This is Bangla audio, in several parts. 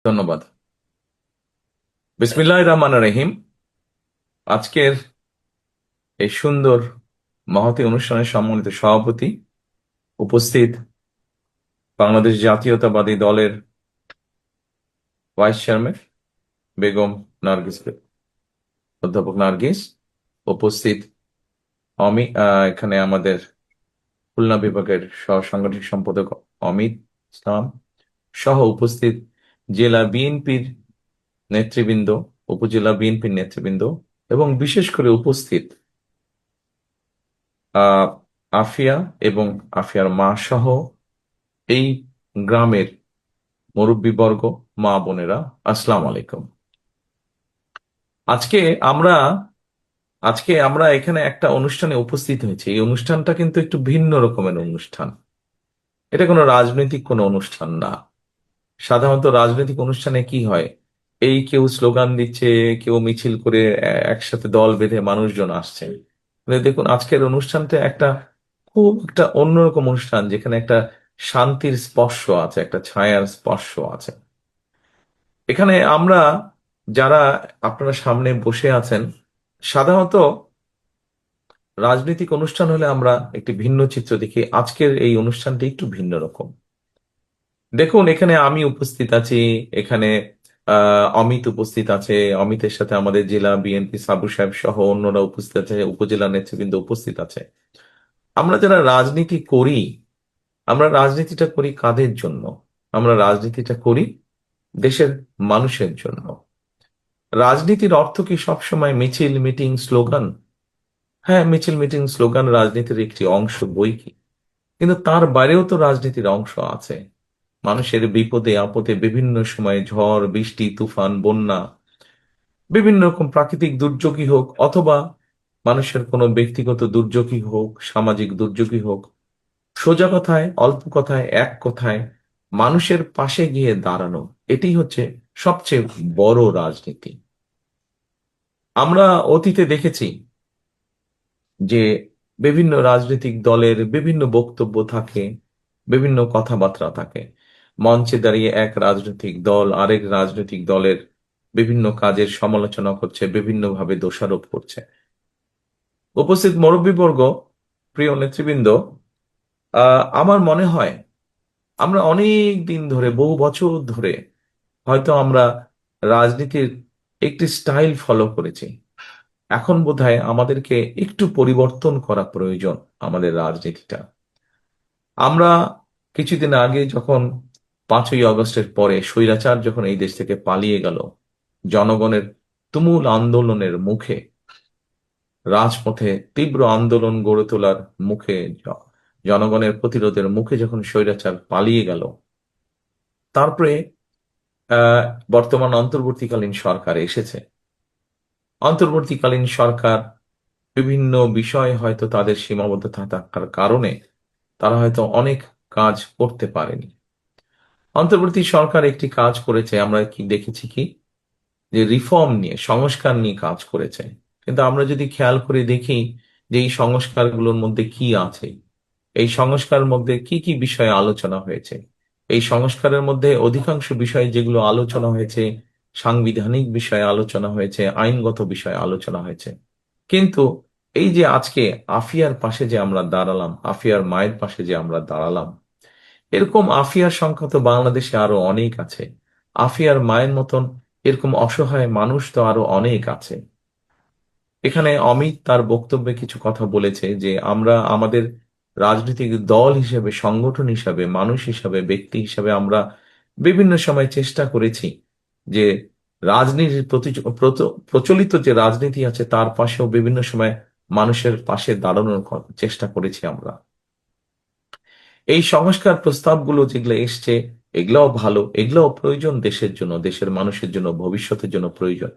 ধন্যবাদ। বিসমিল্লাহির রহমানির রহিম। আজকের এই সুন্দর মহতী অনুষ্ঠানের সম্মানিত সভাপতি, উপস্থিত বাংলাদেশ জাতীয়তাবাদী দলের ভাইস চেয়ারম্যান বেগম নার্গিস, অধ্যাপক নার্গিস, উপস্থিত এখানে আমাদের খুলনা বিভাগের সহ সাংগঠনিক সম্পাদক অমিত ইসলাম, সহ উপস্থিত জেলা বিএনপির নেতৃবৃন্দ, উপজেলা বিএনপির নেতৃবৃন্দ, এবং বিশেষ করে উপস্থিত আহ আফিয়া এবং আফিয়ার মা সহ এই গ্রামের মুরব্বীবর্গ, মা বোনেরা, আসসালামু আলাইকুম। আজকে আমরা আজকে আমরা এখানে একটা অনুষ্ঠানে উপস্থিত হয়েছি। এই অনুষ্ঠানটা কিন্তু একটু ভিন্ন রকমের অনুষ্ঠান। এটা কোনো রাজনৈতিক কোনো অনুষ্ঠান না। সাধারণত রাজনৈতিক অনুষ্ঠানে কি হয়, এই কেউ স্লোগান দিচ্ছে, কেউ মিছিল করে একসাথে দল বেঁধে মানুষজন আসছে। কিন্তু দেখুন, আজকের অনুষ্ঠানটা খুব একটা অন্যরকম অনুষ্ঠান, যেখানে একটা শান্তির স্পর্শ আছে, একটা ছায়ার স্পর্শ আছে। এখানে আমরা যারা আপনারা সামনে বসে আছেন, সাধারণত রাজনৈতিক অনুষ্ঠান হলে আমরা একটি ভিন্ন চিত্র দেখি। আজকের এই অনুষ্ঠানটি একটু ভিন্ন রকম। দেখুন, এখানে আমি উপস্থিত আছি, এখানে অমিত উপস্থিত আছে, অমিতের সাথে আমাদের জেলা বিএনপি সাবু সাহেব সহ অন্যরা উপস্থিত আছে, উপজেলা নেতৃবৃন্দ উপস্থিত আছে। আমরা যারা রাজনীতি করি, আমরা রাজনীতিটা করি কাদের জন্য? আমরা রাজনীতিটা করি দেশের মানুষের জন্য। রাজনীতির অর্থ কি সবসময় মিছিল মিটিং স্লোগান? হ্যাঁ, মিছিল মিটিং স্লোগান রাজনীতির একটি অংশ, বই কি, কিন্তু তার বাইরেও তো রাজনীতির অংশ আছে। মানুষের বিপদে আপদে, বিভিন্ন সময়ে ঝড় বৃষ্টি তুফান বন্যা, বিভিন্ন রকম প্রাকৃতিক দুর্যোগই হোক, অথবা মানুষের কোনো ব্যক্তিগত দুর্যোগই হোক, সামাজিক দুর্যোগই হোক, সোজা কথায়, অল্প কথায়, এক কথায়, মানুষের পাশে গিয়ে দাঁড়ানো, এটি হচ্ছে সবচেয়ে বড় রাজনীতি। আমরা অতীতে দেখেছি যে বিভিন্ন রাজনৈতিক দলের বিভিন্ন বক্তব্য থাকে, বিভিন্ন কথাবার্তা থাকে। মঞ্চে দাঁড়িয়ে এক রাজনৈতিক দল আরেক রাজনৈতিক দলের বিভিন্ন কাজের সমালোচনা করছে, বিভিন্নভাবে দোষারোপ করছে। উপস্থিত মুরব্বীবর্গ, প্রিয় নেতৃবৃন্দ, আমার মনে হয় আমরা অনেক দিন ধরে, বহু বছর ধরে হয়তো আমরা রাজনীতির একটি স্টাইল ফলো করেছি। এখন বোধহয় আমাদেরকে একটু পরিবর্তন করা প্রয়োজন আমাদের রাজনীতিটা। আমরা কিছুদিন আগে যখন 5ই আগস্টের পরে স্বৈরাচার যখন এই দেশ থেকে পালিয়ে গেল, জনগণের তুমুল আন্দোলনের মুখে, রাজপথে তীব্র আন্দোলন গড়ে তোলার মুখে, জনগণের প্রতিরোধের মুখে যখন স্বৈরাচার পালিয়ে গেল, তারপরে আহ বর্তমান অন্তর্বর্তীকালীন সরকার এসেছে। অন্তর্বর্তীকালীন সরকার বিভিন্ন বিষয় হয়তো তাদের সীমাবদ্ধতা থাকার কারণে তারা হয়তো অনেক কাজ করতে পারেনি। অন্তর্বর্তী সরকার একটি কাজ করেছে, আমরা কি দেখেছি কি, যে রিফর্ম নিয়ে, সংস্কার নিয়ে কাজ করেছে। কিন্তু আমরা যদি খেয়াল করে দেখি যে এই সংস্কারগুলোর মধ্যে কি আছে, এই সংস্কারের মধ্যে কি কি বিষয়ে আলোচনা হয়েছে, এই সংস্কারের মধ্যে অধিকাংশ বিষয় যেগুলো আলোচনা হয়েছে, সাংবিধানিক বিষয়ে আলোচনা হয়েছে, আইনগত বিষয়ে আলোচনা হয়েছে। কিন্তু এই যে আজকে আফিয়ার পাশে যে আমরা দাঁড়ালাম, আফিয়ার মায়ের পাশে যে আমরা দাঁড়ালাম, এরকম আফিয়ার সংখ্যা তো বাংলাদেশে আরো অনেক আছে। আফিয়ার মায়ের মতন এরকম অসহায় মানুষ তো আরো অনেক আছে। এখানে অমিত তার বক্তব্যে কিছু কথা বলেছে যে আমরা আমাদের রাজনৈতিক দল হিসেবে, সংগঠন হিসাবে, মানুষ হিসাবে, ব্যক্তি হিসাবে আমরা বিভিন্ন সময় চেষ্টা করেছি যে রাজনীতির প্রচলিত যে রাজনীতি আছে তার পাশেও বিভিন্ন সময় মানুষের পাশে দাঁড়ানোর চেষ্টা করেছি আমরা। এই সংস্কার প্রস্তাবগুলো যেগুলো এসছে, এগুলাও ভালো, এগুলাও প্রয়োজন দেশের জন্য, দেশের মানুষের জন্য, ভবিষ্যতের জন্য প্রয়োজন।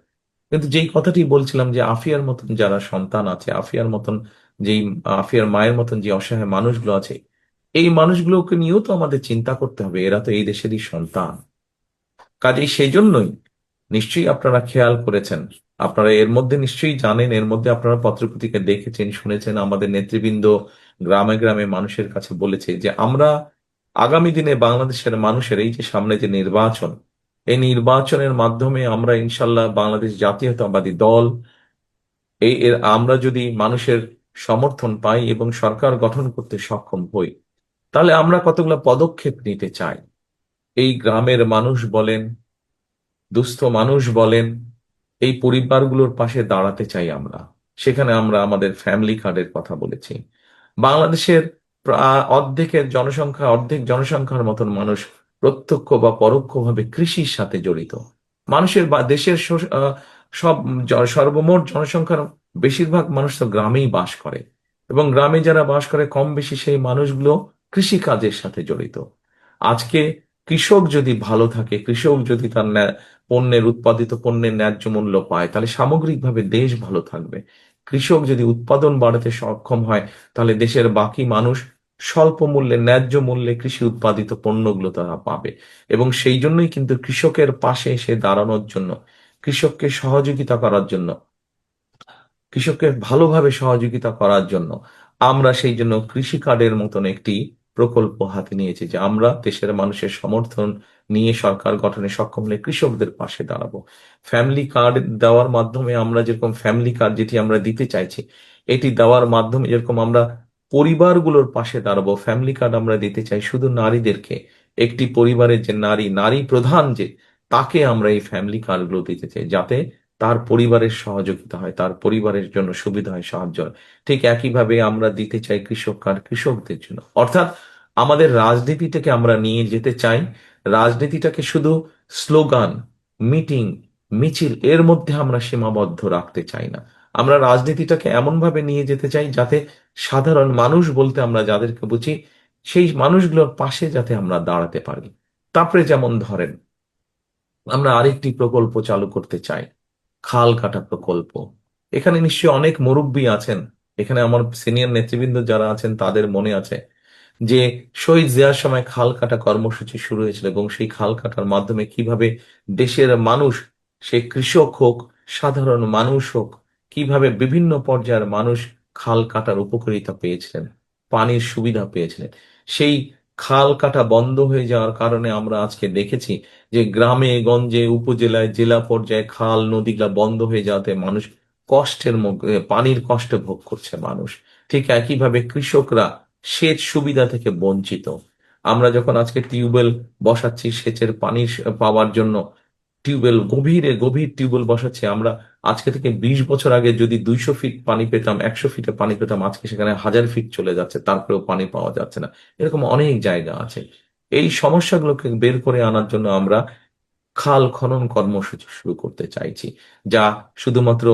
কিন্তু যেই কথাটি বলছিলাম যে আফিয়ার মতন যারা সন্তান আছে, আফিয়ার মতন যেই আফিয়ার মায়ের মতন যে অসহায় মানুষগুলো আছে, এই মানুষগুলোকে নিয়েও তো আমাদের চিন্তা করতে হবে। এরা তো এই দেশেরই সন্তান। কাজেই সেই জন্যই নিশ্চয়ই আপনারা খেয়াল করেছেন, আপনারা এর মধ্যে নিশ্চয়ই জানেন, এর মধ্যে আপনারা পত্রপত্রিকা দেখেছেন, শুনেছেন, আমাদের নেতৃবৃন্দ গ্রামে গ্রামে মানুষের কাছে বলেছে যে আমরা আগামী দিনে বাংলাদেশের মানুষের, এই যে সামনে যে নির্বাচন, এই নির্বাচনের মাধ্যমে আমরা ইনশাল্লাহ বাংলাদেশ জাতীয়তাবাদী দল আমরা যদি মানুষের সমর্থন পাই এবং সরকার গঠন করতে সক্ষম হই, তাহলে আমরা কতগুলো পদক্ষেপ নিতে চাই। এই গ্রামের মানুষ বলেন, দুস্থ মানুষ বলেন, এই পরিবারগুলোর পাশে দাঁড়াতে চাই আমরা। সেখানে আমরা আমাদের ফ্যামিলি কার্ডের কথা বলেছি। বাংলাদেশের অর্ধেক জনসংখ্যার মতন মানুষ প্রত্যক্ষ বা পরোক্ষভাবে কৃষির সাথে জড়িত। মানুষের বা দেশের সব সর্বমোট জনসংখ্যার বেশিরভাগ মানুষ তো গ্রামেই বাস করে, এবং গ্রামে যারা বাস করে কম বেশি সেই মানুষগুলো কৃষি কাজের সাথে জড়িত। আজকে কৃষক যদি ভালো থাকে, কৃষক যদি তার পণ্যের উৎপাদিত পণ্যের ন্যায্য মূল্য পায়, তাহলে সামগ্রিকভাবে দেশ ভালো থাকবে। কৃষক যদি উৎপাদন বাড়াতে সক্ষম হয়, তাহলে দেশের বাকি মানুষ স্বল্প মূল্যে ন্যায্য মূল্যে কৃষি উৎপাদিত পণ্যগুলো তারা পাবে। এবং সেই জন্যই কিন্তু কৃষকের পাশে এসে দাঁড়ানোর জন্য, কৃষককে সহযোগিতা করার জন্য, কৃষককে ভালোভাবে সহযোগিতা করার জন্য আমরা সেই জন্য কৃষি কার্ডের মতন একটি প্রকল্প হাতে নিয়েছি, যে আমরা দেশের মানুষের সমর্থন নিয়ে সরকার গঠনে সক্ষম হলে কৃষকদের পাশে দাঁড়াবো। ফ্যামিলি কার্ড দেওয়ার মাধ্যমে আমরা যেরকম ফ্যামিলি কার্ড যেটি আমরা দিতে চাইছি, এটি দেওয়ার মাধ্যমে যেরকম আমরা পরিবারগুলোর পাশে দাঁড়াবো, ফ্যামিলি কার্ড আমরা দিতে চাই শুধু নারীদেরকে। একটি পরিবারের যে নারী, নারী প্রধান যে, তাকে আমরা এই ফ্যামিলি কার্ডগুলো দিতে চাই, যাতে তার পরিবারের সহযোগিতা হয়, তার পরিবারের জন্য সুবিধা হয়, সাহায্য হয়। ঠিক একইভাবে আমরা দিতে চাই কৃষক কার্ড কৃষকদের জন্য। অর্থাৎ আমাদের রাজনীতিটাকে আমরা নিয়ে যেতে চাই, রাজনীতিটাকে শুধু স্লোগান, মিটিং, মিছিল এর মধ্যে আমরা সীমাবদ্ধ রাখতে চাই না। আমরা রাজনীতিটাকে এমন ভাবে নিয়ে যেতে চাই যাতে সাধারণ মানুষ বলতে আমরা যাদেরকে বুঝি, সেই মানুষগুলোর পাশে যাতে আমরা দাঁড়াতে পারি। তারপরে যেমন ধরেন, আমরা আরেকটি প্রকল্প চালু করতে চাই, খাল কাটা প্রকল্প। এখানে নিশ্চয়ই অনেক মুরব্বী আছেন, এখানে আমার সিনিয়র নেতৃবৃন্দ যারা আছেন তাদের মনে আছে যে শহীদ জিয়ার সময় খাল কাটা কর্মসূচি শুরু হয়েছিল, এবং সেই খাল কাটার মাধ্যমে কিভাবে দেশের মানুষ, সে কৃষক হোক, সাধারণ মানুষ হোক, কিভাবে বিভিন্ন পর্যায়ের মানুষ খাল কাটার উপকারিতা পেয়েছিলেন, পানির সুবিধা পেয়েছিলেন। সেই খাল কাটা বন্ধ হয়ে যাওয়ার কারণে আমরা আজকে দেখেছি যে গ্রামে গঞ্জে উপজেলায় জেলা পর্যায়ে খাল নদীগুলা বন্ধ হয়ে যাওয়াতে মানুষ কষ্টের মধ্যে, পানির কষ্ট ভোগ করছে মানুষ। ঠিক একইভাবে কৃষকরা সেচ সুবিধা থেকে বঞ্চিত। আমরা যখন আজকে টিউবওয়েল বসাচ্ছি সেচের পানি পাওয়ার জন্য, টিউবওয়েল গভীরে গভীর টিউবওয়েল বসাচ্ছি আমরা, আজকে থেকে 20 বছর আগে যদি 200 ফিট পানি পেতাম, 100 ফিটে পানি পেতাম, আজকে সেখানে 1000 ফিট চলে যাচ্ছে, তারপরেও পানি পাওয়া যাচ্ছে না। এরকম অনেক জায়গা আছে। এই সমস্যাগুলোকে বের করে আনার জন্য আমরা খাল খনন কর্মসূচি শুরু করতে চাইছি, যা শুধুমাত্র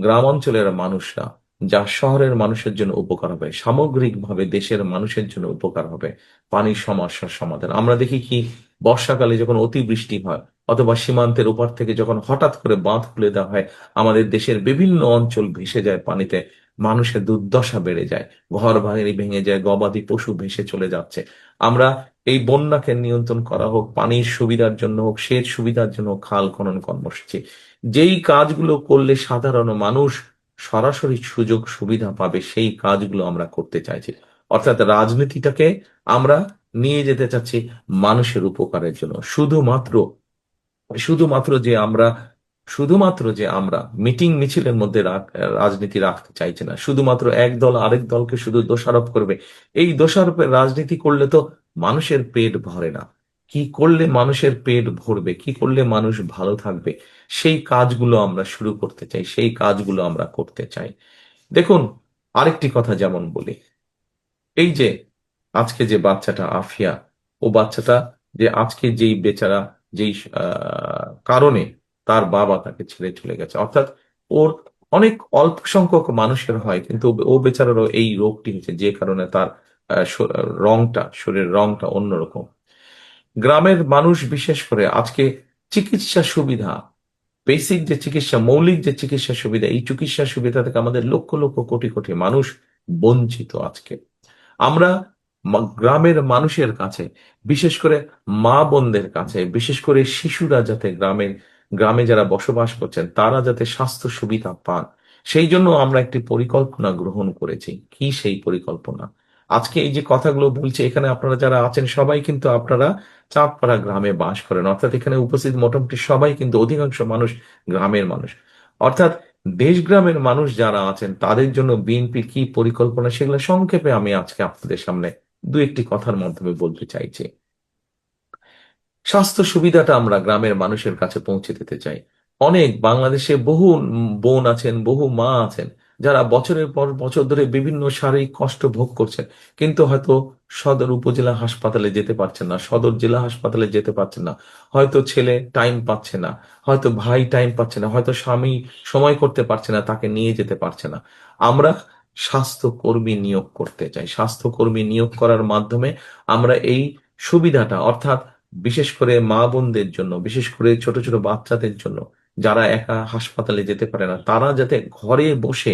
গ্রাম অঞ্চলের মানুষরা, যা শহরের মানুষের জন্য উপকার হবে, সামগ্রিকভাবে দেশের মানুষের জন্য উপকার হবে। পানির সমস্যার সমাধান আমরা দেখি কি, বর্ষাকালে যখন অতিবৃষ্টি হয় অথবা সীমান্তের ওপার থেকে যখন হঠাৎ করে বাঁধ খুলে দেওয়া হয়, আমাদের দেশের বিভিন্ন অঞ্চল ভেসে যায় পানিতে, মানুষের দুর্দশা বেড়ে যায়, ঘর বাড়ি ভেঙে যায়, গবাদি পশু ভেসে চলে যাচ্ছে। আমরা এই বন্যাকে নিয়ন্ত্রণ করা হোক, পানির সুবিধার জন্য হোক, সেচ সুবিধার জন্য হোক, খাল খনন কর্মসূচি, যেই কাজগুলো করলে সাধারণ মানুষ সরাসরি সুযোগ সুবিধা পাবে, সেই কাজগুলো আমরা করতে চাইছি। অর্থাৎ রাজনীতিটাকে আমরা নিয়ে যেতে চাচ্ছি মানুষের উপকারের জন্য। শুধুমাত্র শুধুমাত্র যে আমরা শুধুমাত্র যে আমরা মিটিং মিছিলের মধ্যে রাজনীতি রাখতে চাইছি না, শুধুমাত্র এক দল আরেক দলকে শুধু দোষারোপ করবে। এই দোষারোপের রাজনীতি করলে তো মানুষের পেট ভরে না। কি করলে মানুষের পেট ভরবে, কি করলে মানুষ ভালো থাকবে, সেই কাজগুলো আমরা শুরু করতে চাই, সেই কাজগুলো আমরা করতে চাই। দেখুন, আরেকটি কথা যেমন বলি, এই যে আজকে যে বাচ্চাটা আফিয়া, ও বাচ্চাটা যে আজকে যেই বেচারা, যেই কারণে তার বাবা তাকে ছেড়ে চলে গেছে, অর্থাৎ ওর অনেক অল্প সংখ্যক মানুষের হয়, কিন্তু ও বেচারারও এই রোগটি হয়েছে, যে কারণে তার শরীরের রংটা অন্যরকম। গ্রামের মানুষ বিশেষ করে আজকে চিকিৎসা সুবিধা, বেসিক যে চিকিৎসা, মৌলিক যে চিকিৎসা সুবিধা, এই চিকিৎসা সুবিধা থেকে আমাদের লক্ষ লক্ষ কোটি কোটি মানুষ বঞ্চিত আজকে। আমরা গ্রামের মানুষের কাছে, বিশেষ করে মা বোনদের কাছে, বিশেষ করে শিশুরা যাতে গ্রামে যারা বসবাস করছেন তারা যাতে স্বাস্থ্য সুবিধা পান, সেই জন্য আমরা একটি পরিকল্পনা গ্রহণ করেছি। কি সেই পরিকল্পনা? আজকে এই যে কথাগুলো বলছি, এখানে আপনারা যারা আছেন সবাই কিন্তু আপনারা চাঁদপাড়া গ্রামে বাস করেন, অর্থাৎ এখানে উপস্থিত মোটামুটি সবাই কিন্তু অধিকাংশ মানুষ গ্রামের মানুষ। অর্থাৎ দেশ গ্রামের মানুষ যারা আছেন তাদের জন্য বিএনপির কি পরিকল্পনা, সেগুলো সংক্ষেপে আমি আজকে আপনাদের সামনে দু একটি কথার মাধ্যমে বলতে চাইছি। স্বাস্থ্য সুবিধাটা আমরা গ্রামের মানুষের কাছে পৌঁছে দিতে চাই। অনেক বাংলাদেশে বহু বোন আছেন, বহু মা আছেন যারা বছরের পর বছর ধরে বিভিন্ন শারীরিক কষ্ট ভোগ করছেন, কিন্তু হয়তো সদর উপজেলা হাসপাতালে যেতে পারছেন না, সদর জেলা হাসপাতালে যেতে পারছেন না। হয়তো ছেলে টাইম পাচ্ছে না, হয়তো ভাই টাইম পাচ্ছে না, হয়তো স্বামী সময় করতে পারছে না, তাকে নিয়ে যেতে পারছে না। আমরা স্বাস্থ্যকর্মী নিয়োগ করতে চাই। স্বাস্থ্যকর্মী নিয়োগ করার মাধ্যমে আমরা এই সুবিধাটা, অর্থাৎ বিশেষ করে মা বোনদের জন্য, বিশেষ করে ছোট ছোট বাচ্চাদের জন্য যারা একা হাসপাতালে যেতে পারে না, তারা যাতে ঘরে বসে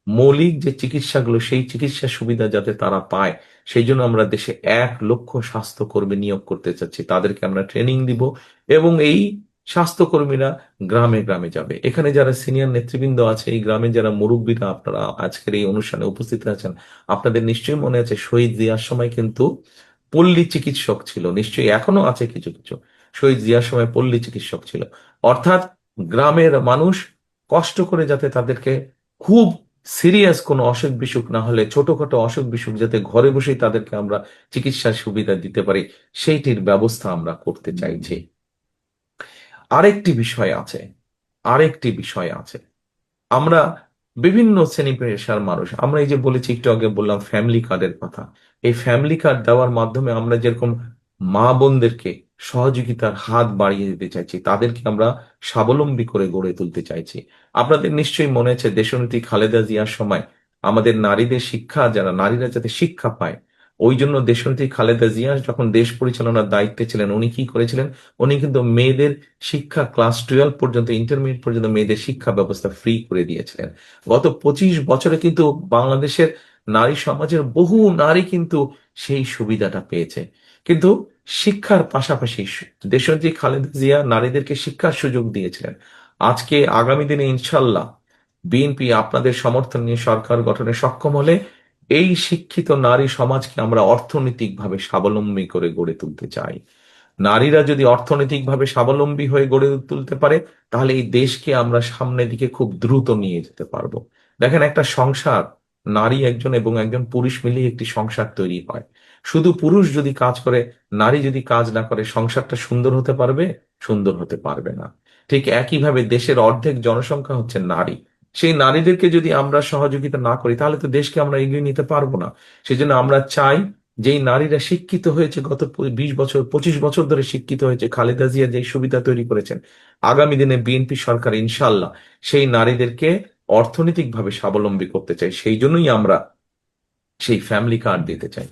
মৌলিক যে চিকিৎসাগুলো, সেই চিকিৎসা সুবিধা যাতে তারা পায়, সেই জন্য আমরা দেশে 1 লক্ষ স্বাস্থ্যকর্মী নিয়োগ করতে চাচ্ছি। তাদেরকে আমরা ট্রেনিং দিব এবং এই স্বাস্থ্যকর্মীরা গ্রামে গ্রামে যাবে। এখানে যারা সিনিয়র নেতৃবৃন্দ আছে, এই গ্রামে যারা মুরব্বীরা, আপনারা আজকের এই অনুষ্ঠানে উপস্থিত আছেন, আপনাদের নিশ্চয়ই মনে আছে শহীদ জিয়ার সময় কিন্তু পল্লী চিকিৎসক ছিল, নিশ্চয়ই এখনো আছে কিছু কিছু। শহীদ জিয়ার সময় পল্লী চিকিৎসক ছিল, অর্থাৎ গ্রামের মানুষ কষ্ট করে যাতে তাদেরকে খুব সিরিয়াস কোনো অসুখ বিসুখ না হলে, ছোটখাটো অসুখ বিসুখ যাতে ঘরে বসেই তাদেরকে আমরা চিকিৎসার সুবিধা দিতে পারি, সেইটির ব্যবস্থা আমরা করতে চাইছি। আরেকটি বিষয় আছে, আরেকটি বিষয় আছে। আমরা বিভিন্ন শ্রেণী পেশার মানুষ, আমরা এই যে বলেছি, একটু আগে বললাম ফ্যামিলি কার্ডের কথা। এই ফ্যামিলি কার্ড দেওয়ার মাধ্যমে আমরা যেরকম মা বোনদেরকে সহযোগিতার হাত বাড়িয়ে দিতে চাইছি, তাদেরকে আমরা স্বাবলম্বী করে গড়ে তুলতে চাইছি। আপনাদের নিশ্চয়ই মনে আছে দেশনেত্রী খালেদা জিয়ার সময় আমাদের নারীদের শিক্ষা, যারা নারীরা যাতে শিক্ষা পায়, ওই জন্য দেশনেত্রী খালেদা জিয়া যখন দেশ পরিচালনার দায়িত্বে ছিলেন, উনি কি করেছিলেন? উনি কিন্তু মেয়েদের শিক্ষা ক্লাস 12 পর্যন্ত, ইন্টারমিডিয়েট পর্যন্ত মেয়েদের শিক্ষা ব্যবস্থা ফ্রি করে দিয়েছিলেন। গত 25 বছরে কিন্তু বাংলাদেশের নারী সমাজের বহু নারী কিন্তু সেই সুবিধাটা পেয়েছে। কিন্তু শিক্ষার পাশাপাশি দেশনেত্রী খালেদা জিয়া নারীদেরকে শিক্ষার সুযোগ দিয়েছিলেন। আজকে আগামী দিনে ইনশাল্লাহ বিএনপি আপনাদের সমর্থন নিয়ে সরকার গঠনে সক্ষম হলে এই শিক্ষিত নারী সমাজকে আমরা অর্থনৈতিকভাবে স্বাবলম্বী করে গড়ে তুলতে চাই। নারীরা যদি অর্থনৈতিকভাবে স্বাবলম্বী হয়ে গড়ে তুলতে পারে, তাহলে এই দেশকে আমরা সামনের দিকে খুব দ্রুত নিয়ে যেতে পারবো। দেখেন, একটা সংসার, নারী একজন এবং একজন পুরুষ মিলিয়ে একটি সংসার তৈরি হয়। শুধু পুরুষ যদি কাজ করে, নারী যদি কাজ না করে, সংসারটা সুন্দর হতে পারবে? সুন্দর হতে পারবে না। ঠিক একইভাবে দেশের অর্ধেক জনসংখ্যা হচ্ছে নারী। সেই নারীদেরকে যদি আমরা সহযোগিতা না করি, তাহলে তো দেশকে আমরা এগিয়ে নিতে পারবো না। সেজন্য আমরা চাই, যেই নারীরা শিক্ষিত হয়েছে, গত 20 বছর 25 বছর ধরে শিক্ষিত হয়েছে, খালেদা জিয়া যে সুবিধা তৈরি করেছেন, আগামী দিনে বিএনপি সরকার ইনশাল্লাহ সেই নারীদেরকে অর্থনৈতিকভাবে স্বাবলম্বী করতে চাই। সেই জন্যই আমরা সেই ফ্যামিলি কার্ড দিতে চাই।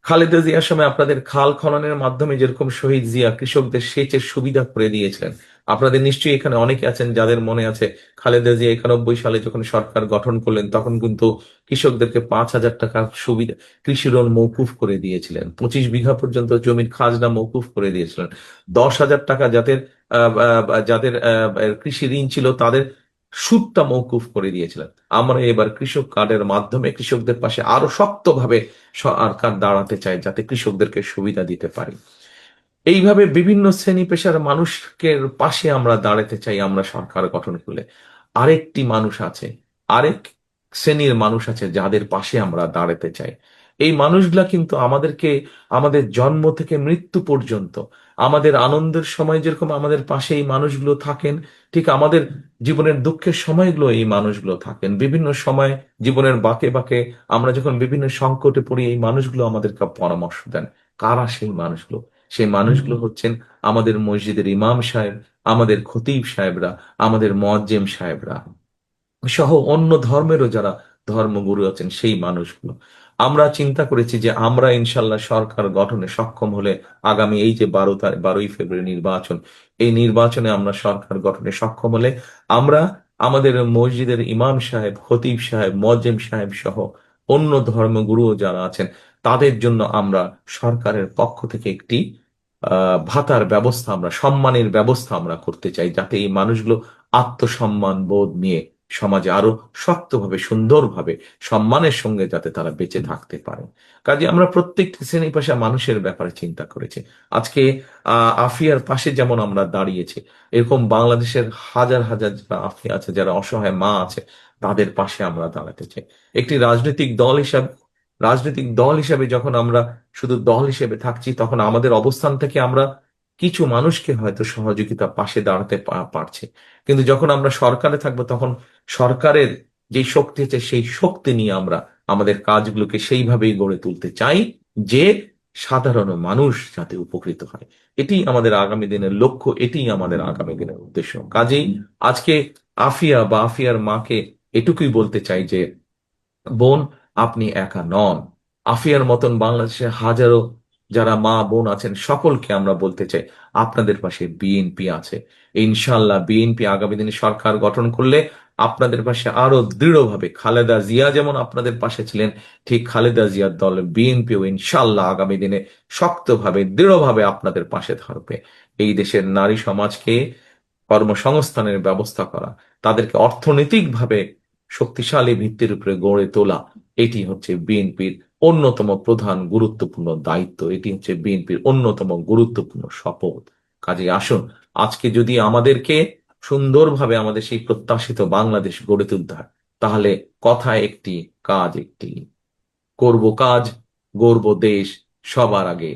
খালেদা জিয়ার সময় আপনাদের খাল খননের মাধ্যমে যেরকম শহীদ জিয়া কৃষকদের সেচের সুবিধা করে দিয়েছিলেন, আপনাদের নিশ্চয়ই এখানে অনেকে আছেন যাদের মনে আছে খালেদা জিয়া 91 সালে যখন সরকার গঠন করলেন, তখন কিন্তু কৃষকদেরকে 5,000 টাকার সুবিধা, কৃষি ঋণ মৌকুফ করে দিয়েছিলেন। 25 বিঘা পর্যন্ত জমির খাজনা মৌকুফ করে দিয়েছিলেন। 10,000 টাকা যাদের যাদের কৃষি ঋণ ছিল, তাদের সুদটা মৌকুফ করে দিয়েছিলেন। আমরা এবার কৃষক কার্ডের মাধ্যমে কৃষকদের পাশে আরো শক্তভাবে সরকার দাঁড়াতে চায়, যাতে কৃষকদেরকে সুবিধা দিতে পারি। এইভাবে বিভিন্ন শ্রেণী পেশার মানুষকে পাশে আমরা দাঁড়াতে চাই। আমরা সরকার গঠন করলে আরেকটি মানুষ আছে, আরেক শ্রেণীর মানুষ আছে যাদের পাশে আমরা দাঁড়াতে চাই। এই মানুষগুলা কিন্তু আমাদেরকে আমাদের জন্ম থেকে মৃত্যু পর্যন্ত, আমাদের আনন্দের সময় যেরকম আমাদের পাশে এই মানুষগুলো থাকেন, ঠিক আমাদের জীবনের দুঃখের সময়গুলো এই মানুষগুলো থাকেন। বিভিন্ন সময় জীবনের বাঁকে বাঁকে আমরা যখন বিভিন্ন সংকটে পড়ি, এই মানুষগুলো আমাদেরকে পরামর্শ দেন। কারা সেই মানুষগুলো? সেই মানুষগুলো হচ্ছেন আমাদের মসজিদের ইমাম সাহেব, আমাদের খতিব সাহেবরা, আমাদের মুয়াজ্জিম সাহেবরা সহ অন্য ধর্মেরও যারা ধর্মগুরু আছেন, সেই মানুষগুলো। আমরা চিন্তা করেছি যে আমরা ইনশাল্লাহ সরকার গঠনে সক্ষম হলে, আগামী এই যে 12ই ফেব্রুয়ারি নির্বাচন, এই নির্বাচনে আমরা সরকার গঠনে সক্ষম হলে আমরা আমাদের মসজিদের ইমাম সাহেব, খতিব সাহেব, মুয়াজ্জিম সাহেব সহ অন্য ধর্মগুরুও যারা আছেন, তাদের জন্য আমরা সরকারের পক্ষ থেকে একটি ভাতার ব্যবস্থা, আমরা সম্মানের ব্যবস্থা আমরা করতে চাই, যাতে এই মানুষগুলো আত্মসম্মান বোধ নিয়ে সমাজে আরো শক্তভাবে, সুন্দরভাবে, সম্মানের সঙ্গে যাতে তারা বেঁচে থাকতে পারে। কাজে আমরা প্রত্যেকটি শ্রেণী পেশা মানুষের ব্যাপারে চিন্তা করেছি। আজকে আফিয়ার পাশে যেমন আমরা দাঁড়িয়েছি, এরকম বাংলাদেশের হাজার হাজার যারা আফিয়া আছে, যারা অসহায় মা আছে, তাদের পাশে আমরা দাঁড়াতে চাই। একটি রাজনৈতিক দল হিসাবে যখন আমরা শুধু দল হিসেবে থাকছি, তখন আমাদের অবস্থান থেকে আমরা কিছু মানুষকে হয়তো সহযোগিতা পাশে দাঁড়াতে পারছি। কিন্তু যখন আমরা সরকারে থাকবো, তখন সরকারের যে শক্তি আছে, সেই শক্তি নিয়ে আমরা আমাদের কাজগুলোকে সেইভাবেই গড়ে তুলতে চাই যে সাধারণ মানুষ যাতে উপকৃত হয়। এটি আমাদের আগামী দিনের লক্ষ্য, এটি আমাদের আগামী দিনের উদ্দেশ্য। কাজেই আজকে আফিয়া বা আফিয়ার মাকে এটুকুই বলতে চাই যে, বোন, আপনি একা নন। আফিয়ার মতন বাংলাদেশে হাজারো যারা মা বোন আছেন, সকলকে আমরা বলতে চাই, আপনাদের পাশে বিএনপি আছে। ইনশাল্লাহ বিএনপি আগামী দিনে সরকার গঠন করলে আপনাদের পাশে আরো দৃঢ়ভাবে, খালেদা জিয়া যেমন আপনাদের পাশে ছিলেন, ঠিক খালেদা জিয়ার দল বিএনপিও ইনশাল্লাহ আগামী দিনে শক্তভাবে, দৃঢ়ভাবে আপনাদের পাশে থাকবে। এই দেশের নারী সমাজকে কর্মসংস্থানের ব্যবস্থা করা, তাদেরকে অর্থনৈতিকভাবে শক্তিশালী ভিত্তির উপরে গড়ে তোলা, এটি হচ্ছে বিএনপির অন্যতম প্রধান গুরুত্বপূর্ণ দায়িত্ব, এটি হচ্ছে বিএনপির অন্যতম গুরুত্বপূর্ণ শপথ। কাজে আসুন, আজকে যদি আমাদেরকে সুন্দরভাবে আমাদের সেই প্রত্যাশিত বাংলাদেশ গড়ে তুলতে হয়, তাহলে কথা একটি, কাজ একটি। করব কাজ, গড়ব দেশ, সবার আগে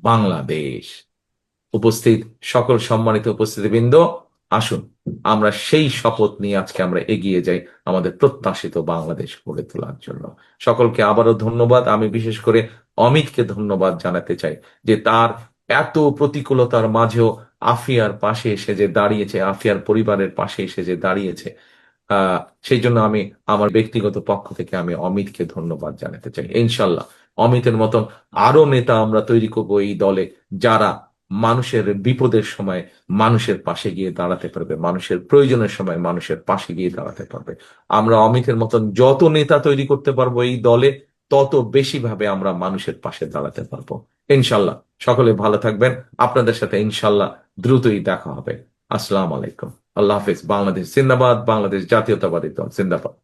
বাংলাদেশ। উপস্থিত সকল সম্মানিত উপস্থিতিবৃন্দ, আসুন আমরা সেই শপথ নিয়ে আজকে আমরা এগিয়ে যাই আমাদের প্রত্যাশিত বাংলাদেশ গড়ে তোলার জন্য। সকলকে আবারও ধন্যবাদ। আমি বিশেষ করে অমিতকে ধন্যবাদ জানাতে চাই যে তার এত প্রতিকূলতার মাঝেও আফিয়ার পাশে এসে যে দাঁড়িয়েছে, আফিয়ার পরিবারের পাশে এসে যে দাঁড়িয়েছে। আহ সেই জন্য আমি আমার ব্যক্তিগত পক্ষ থেকে আমি অমিতকে ধন্যবাদ জানাতে চাই। ইনশাল্লাহ অমিতের মতন আরো নেতা আমরা তৈরি করবো এই দলে, যারা মানুষের বিপদের সময় মানুষের পাশে গিয়ে দাঁড়াতে পারবে, মানুষের প্রয়োজনের সময় মানুষের পাশে গিয়ে দাঁড়াতে পারবে। আমরা অমিতের মতন যত নেতা তৈরি করতে পারবো এই দলে, তত বেশি ভাবে আমরা মানুষের পাশে দাঁড়াতে পারবো। ইনশাল্লাহ সকলে ভালো থাকবেন। আপনাদের সাথে ইনশাল্লাহ দ্রুতই দেখা হবে। আসসালামু আলাইকুম। আল্লাহ হাফিজ। বাংলাদেশ জিন্দাবাদ। বাংলাদেশ জাতীয়তাবাদী দল জিন্দাবাদ।